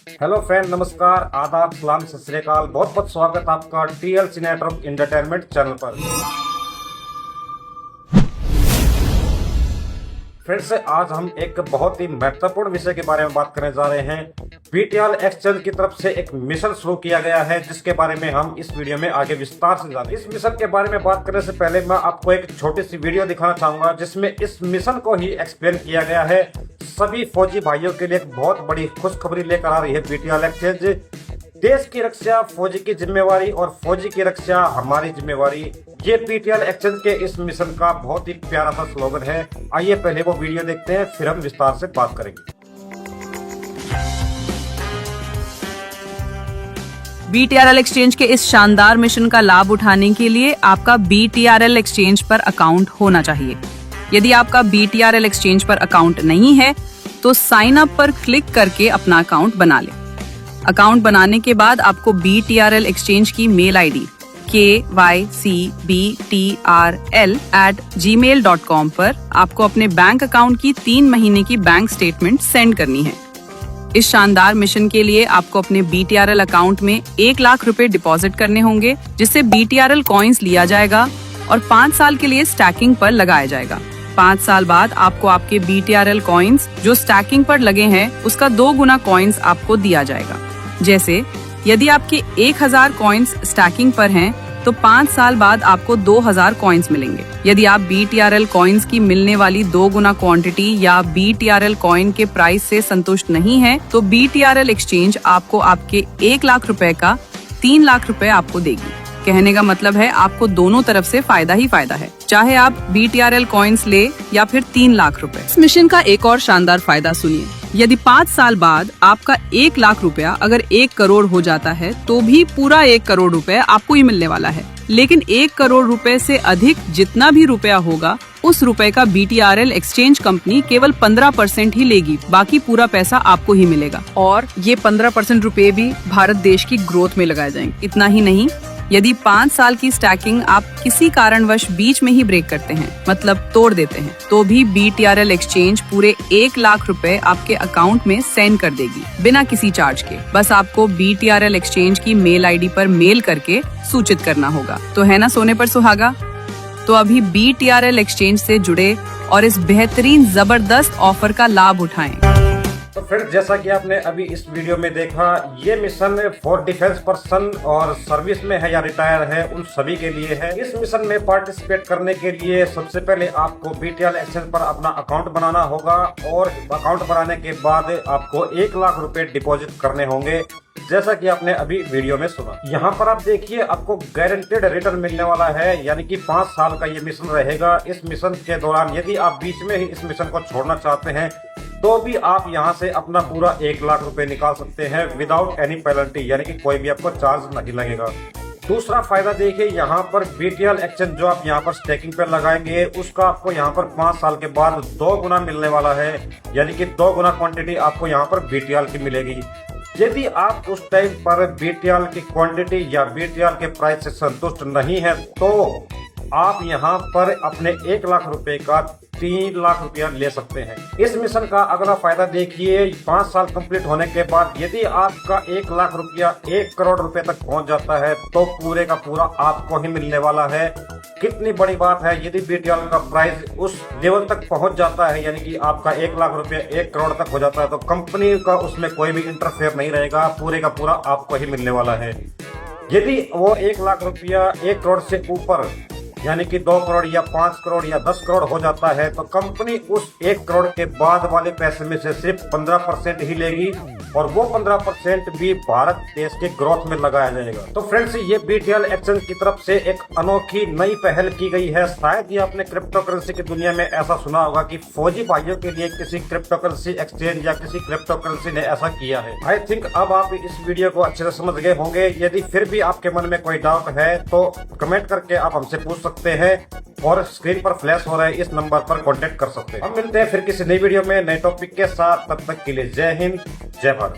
Hello friend, नमस्कार, आदाब, सलाम, सत श्री अकाल। बहुत बहुत स्वागत आपका TLC नेटवर्क एंटरटेनमेंट चैनल पर। फ्रेंड्स, आज हम एक बहुत ही महत्वपूर्ण विषय के बारे में बात करने जा रहे हैं। BTL एक्सचेंज की तरफ से एक मिशन शुरू किया गया है, जिसके बारे में हम इस वीडियो में आगे विस्तार से जानेंगे। इस मिशन के बारे में बात करने से पहले मैं आपको एक छोटी सी वीडियो दिखाना चाहूंगा, जिसमें इस मिशन को ही एक्सप्लेन किया गया है। सभी फौजी भाइयों के लिए एक बहुत बड़ी खुशखबरी लेकर आ रही है BTL एक्सचेंज। देश की रक्षा फौजी की जिम्मेवारी और फौजी की रक्षा हमारी जिम्मेवारी, ये BTL एक्सचेंज के इस मिशन का बहुत ही प्यारा सा स्लोगन है। आइए पहले वो वीडियो देखते हैं, फिर हम विस्तार से बात करेंगे। BTRL एक्सचेंज के इस शानदार मिशन का लाभ उठाने के लिए आपका BTRL एक्सचेंज पर अकाउंट होना चाहिए। यदि आपका BTRL एक्सचेंज पर अकाउंट नहीं है तो साइन अप पर क्लिक करके अपना अकाउंट बना लें। अकाउंट बनाने के बाद आपको BTRL एक्सचेंज की मेल आईडी kycbtrl@gmail.com पर आपको अपने बैंक अकाउंट की 3 महीने की बैंक स्टेटमेंट सेंड करनी है। इस शानदार मिशन के लिए आपको अपने BTRL अकाउंट में 1 लाख रुपए डिपॉजिट करने होंगे, जिससे BTRL कॉइन्स लिया जाएगा और 5 साल के लिए स्टैकिंग पर लगाया जाएगा। 5 साल बाद आपको आपके BTRL कॉइन्स जो स्टैकिंग पर लगे हैं उसका 2 गुना कॉइन्स आपको दिया जाएगा। जैसे यदि आपके 1000 कॉइन्स स्टैकिंग पर हैं तो 5 साल बाद आपको 2000 कॉइन्स मिलेंगे। यदि आप BTRL कॉइन्स की मिलने वाली 2 गुना क्वांटिटी या BTRL कॉइन के प्राइस से संतुष्ट नहीं है तो BTRL एक्सचेंज आपको आपके 1 लाख रुपए का 3 लाख रुपए आपको देगी। कहने का मतलब है आपको दोनों तरफ से फायदा ही फायदा है, चाहे आप BTRL कॉइन्स ले या फिर 3 लाख रुपए। इस मिशन का एक और शानदार फायदा सुनिए। यदि 5 साल बाद आपका 1 लाख रुपया अगर 1 करोड़ हो जाता है तो भी पूरा 1 करोड़ रुपए आपको ही मिलने वाला है। लेकिन 1 करोड़ रुपए से अधिक जितना भी रुपया होगा उस रुपए का BTRL एक्सचेंज कंपनी केवल 15% ही लेगी, बाकी पूरा पैसा आपको ही मिलेगा। और ये 15% रुपए भी भारत देश की ग्रोथ में लगाए जाएंगे। इतना ही नहीं, यदि 5 साल की स्टैकिंग आप किसी कारणवश बीच में ही ब्रेक करते हैं, मतलब तोड़ देते हैं, तो भी BTRL एक्सचेंज पूरे 1 लाख रुपए आपके अकाउंट में सेंड कर देगी बिना किसी चार्ज के। बस आपको BTRL एक्सचेंज की मेल आईडी पर मेल करके सूचित करना होगा। तो है ना सोने पर सुहागा। तो अभी BTRL एक्सचेंज से जुड़े और इस बेहतरीन जबरदस्त ऑफर का लाभ उठाएं। तो फ्रेंड्स, जैसा कि आपने अभी इस वीडियो में देखा, ये मिशन फॉर डिफेंस पर्सन और सर्विस में है या रिटायर है उन सभी के लिए है। इस मिशन में पार्टिसिपेट करने के लिए सबसे पहले आपको BTRL एक्सचेंज पर अपना अकाउंट बनाना होगा और अकाउंट बनाने के बाद आपको 1 लाख रुपए डिपॉजिट करने होंगे, जैसा कि आपने अभी वीडियो में सुना। यहाँ पर आप देखिए, आपको गारंटेड रिटर्न मिलने वाला है, यानी कि 5 साल का ये मिशन रहेगा। इस मिशन के दौरान यदि आप बीच में ही इस मिशन को छोड़ना चाहते हैं तो भी आप यहाँ से अपना पूरा 1 लाख रुपए निकाल सकते हैं विदाउट एनी पेनल्टी, यानी कि कोई भी आपको चार्ज नहीं लगेगा। दूसरा फायदा देखिए, यहाँ पर BTL एक्सचेंज जो आप यहाँ पर स्टेकिंग पे लगाएंगे उसका आपको यहाँ पर 5 साल के बाद 2 गुना मिलने वाला है, यानी कि 2 गुना क्वांटिटी आपको यहाँ पर BTL की मिलेगी। यदि आप उस टाइम पर BTL की क्वांटिटी या BTL के प्राइस से संतुष्ट नहीं है तो आप यहाँ पर अपने 1 लाख रुपए का 3 लाख रुपया ले सकते हैं। इस मिशन का अगला फायदा देखिए, 5 साल कंप्लीट होने के बाद यदि आपका 1 लाख रुपया 1 करोड़ रुपए तक पहुंच जाता है तो पूरे का पूरा आपको ही मिलने वाला है। कितनी बड़ी बात है, यदि BTL का प्राइस उस लेवल तक पहुंच जाता है, यानी कि आपका 1 लाख रुपया 1 करोड़ तक हो जाता है, तो कंपनी का उसमें कोई भी इंटरफेयर नहीं रहेगा, पूरे का पूरा आपको ही मिलने वाला है। यदि वो 1 लाख रुपया 1 करोड़ से ऊपर, यानी कि 2 करोड़ या 5 करोड़ या 10 करोड़ हो जाता है तो कंपनी उस 1 करोड़ के बाद वाले पैसे में से सिर्फ 15% ही लेगी और वो 15% भी भारत देश के ग्रोथ में लगाया जाएगा। तो फ्रेंड्स, ये BTL एक्सचेंज की तरफ से एक अनोखी नई पहल की गई है। शायद ही आपने क्रिप्टो करेंसी की दुनिया में ऐसा सुना होगा कि फौजी भाइयों के लिए किसी क्रिप्टो करेंसी एक्सचेंज या किसी क्रिप्टो करेंसी ने ऐसा किया है। आई थिंक अब आप इस वीडियो को अच्छे से समझ गए होंगे। यदि फिर भी आपके मन में कोई डाउट है तो कमेंट करके आप हमसे पूछ सकते हैं और स्क्रीन पर फ्लैश हो रहे इस नंबर पर कांटेक्ट कर सकते हैं। हम मिलते हैं फिर किसी नई वीडियो में नए टॉपिक के साथ। तब तक के लिए जय हिंद, जय भारत।